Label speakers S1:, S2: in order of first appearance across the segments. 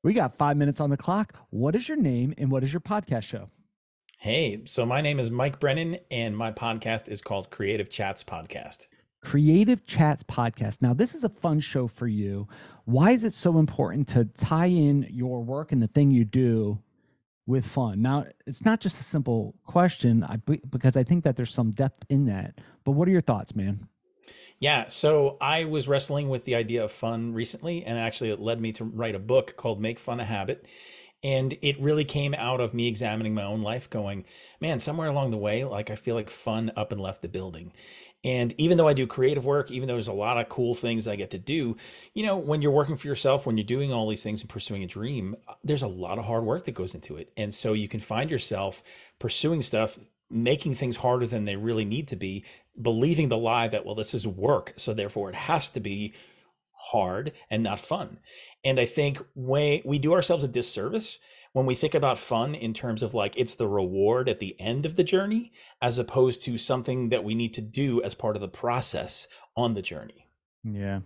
S1: We got 5 minutes on the clock. What is your name and what is your podcast show?
S2: Hey, so my name is Mike Brennan, and my podcast is called Creative Chats Podcast.
S1: Creative Chats Podcast. Now, this is a fun show for you. Why is it so important to tie in your work and the thing you do with fun? Now, it's not just a simple question because I think that there's some depth in that. But what are your thoughts, man?
S2: Yeah, so I was wrestling with the idea of fun recently, and actually it led me to write a book called Make Fun a Habit. And it really came out of me examining my own life, going, man, somewhere along the way, like I feel like fun up and left the building. And even though I do creative work, even though there's a lot of cool things I get to do, when you're working for yourself, when you're doing all these things and pursuing a dream, there's a lot of hard work that goes into it. And so you can find yourself pursuing stuff, making things harder than they really need to be, believing the lie that, well, this is work, so therefore it has to be hard and not fun. And I think we do ourselves a disservice when we think about fun in terms of like it's the reward at the end of the journey, as opposed to something that we need to do as part of the process on the journey.
S1: Yeah.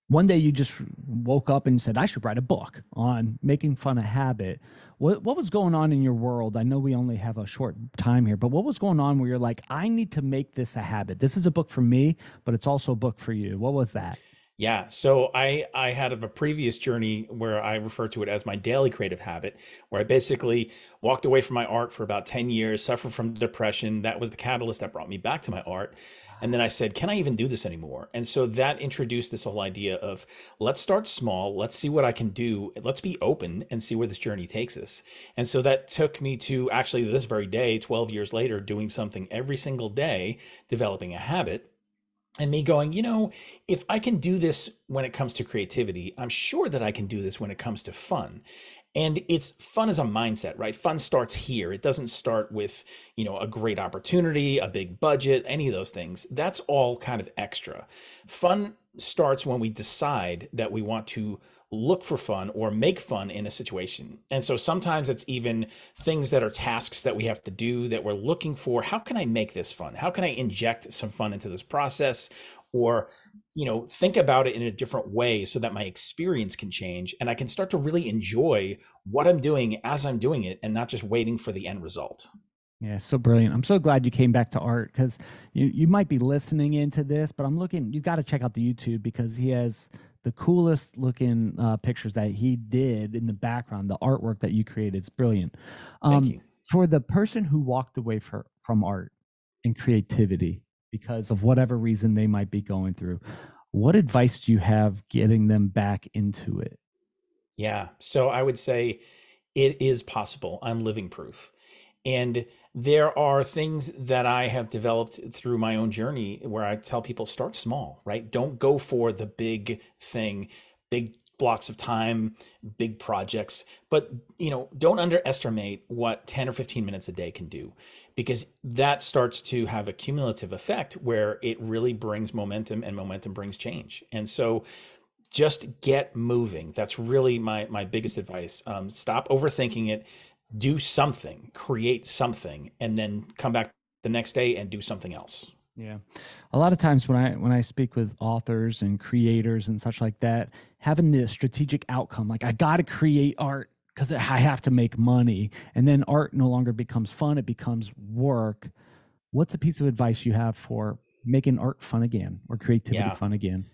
S1: One day you just woke up and said, I should write a book on making fun a habit. What was going on in your world? I know we only have a short time here, but what was going on where you're like, I need to make this a habit? This is a book for me, but it's also a book for you. What was that?
S2: Yeah, so I had a previous journey where I refer to it as my daily creative habit, where I basically walked away from my art for about 10 years, suffered from depression. That was the catalyst that brought me back to my art. And then I said, can I even do this anymore? And so that introduced this whole idea of let's start small, let's see what I can do, let's be open and see where this journey takes us. And so that took me to actually this very day, 12 years later, doing something every single day, developing a habit and me going, if I can do this when it comes to creativity, I'm sure that I can do this when it comes to fun. And it's fun as a mindset, right? Fun starts here. It doesn't start with, a great opportunity, a big budget, any of those things. That's all kind of extra. Fun starts when we decide that we want to look for fun or make fun in a situation. And so sometimes it's even things that are tasks that we have to do that we're looking for. How can I make this fun? How can I inject some fun into this process? Or, think about it in a different way so that my experience can change and I can start to really enjoy what I'm doing as I'm doing it and not just waiting for the end result.
S1: Yeah, so brilliant. I'm so glad you came back to art because you might be listening into this, but I'm looking, you got to check out the YouTube because he has the coolest looking pictures that he did in the background. The artwork that you created is brilliant.
S2: Thank
S1: Um,
S2: you.
S1: for the person who walked away from art and creativity because of whatever reason they might be going through, what advice do you have getting them back into it?
S2: Yeah. So I would say it is possible. I'm living proof. And there are things that I have developed through my own journey where I tell people start small, right? Don't go for the big thing, big blocks of time, big projects, but don't underestimate what 10 or 15 minutes a day can do because that starts to have a cumulative effect where it really brings momentum and momentum brings change. And so just get moving. That's really my biggest advice. Stop overthinking it. Do something, create something, and then come back the next day and do something else.
S1: Yeah. A lot of times when I speak with authors and creators and such like that, having the strategic outcome, like I got to create art because I have to make money, and then art no longer becomes fun, it becomes work. What's a piece of advice you have for making art fun again or creativity
S2: Yeah.
S1: fun again?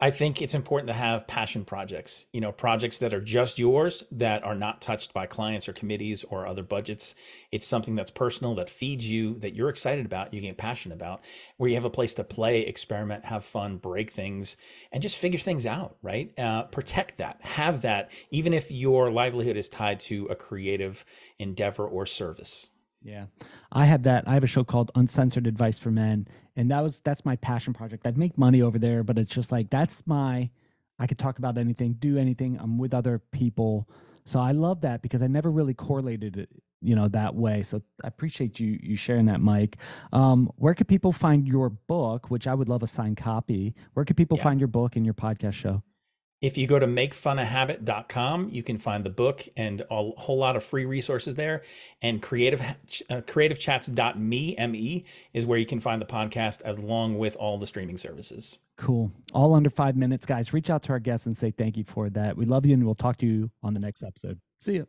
S2: I think it's important to have passion projects, projects that are just yours, that are not touched by clients or committees or other budgets. It's something that's personal, that feeds you, that you're excited about, you get passionate about, where you have a place to play, experiment, have fun, break things, and just figure things out, right? Protect that, have that, even if your livelihood is tied to a creative endeavor or service.
S1: Yeah. I have that. I have a show called Uncensored Advice for Men, and that's my passion project. I make money over there, but it's just like I could talk about anything, do anything. I'm with other people. So I love that because I never really correlated it, that way. So I appreciate you sharing that, Mike. Where could people find your book, which I would love a signed copy? Where could people
S2: Yeah.
S1: find your book and your podcast show?
S2: If you go to makefunahabit.com, you can find the book and a whole lot of free resources there. And creativechats.me, me, is where you can find the podcast along with all the streaming services.
S1: Cool. All under 5 minutes, guys. Reach out to our guests and say thank you for that. We love you, and we'll talk to you on the next episode. See you.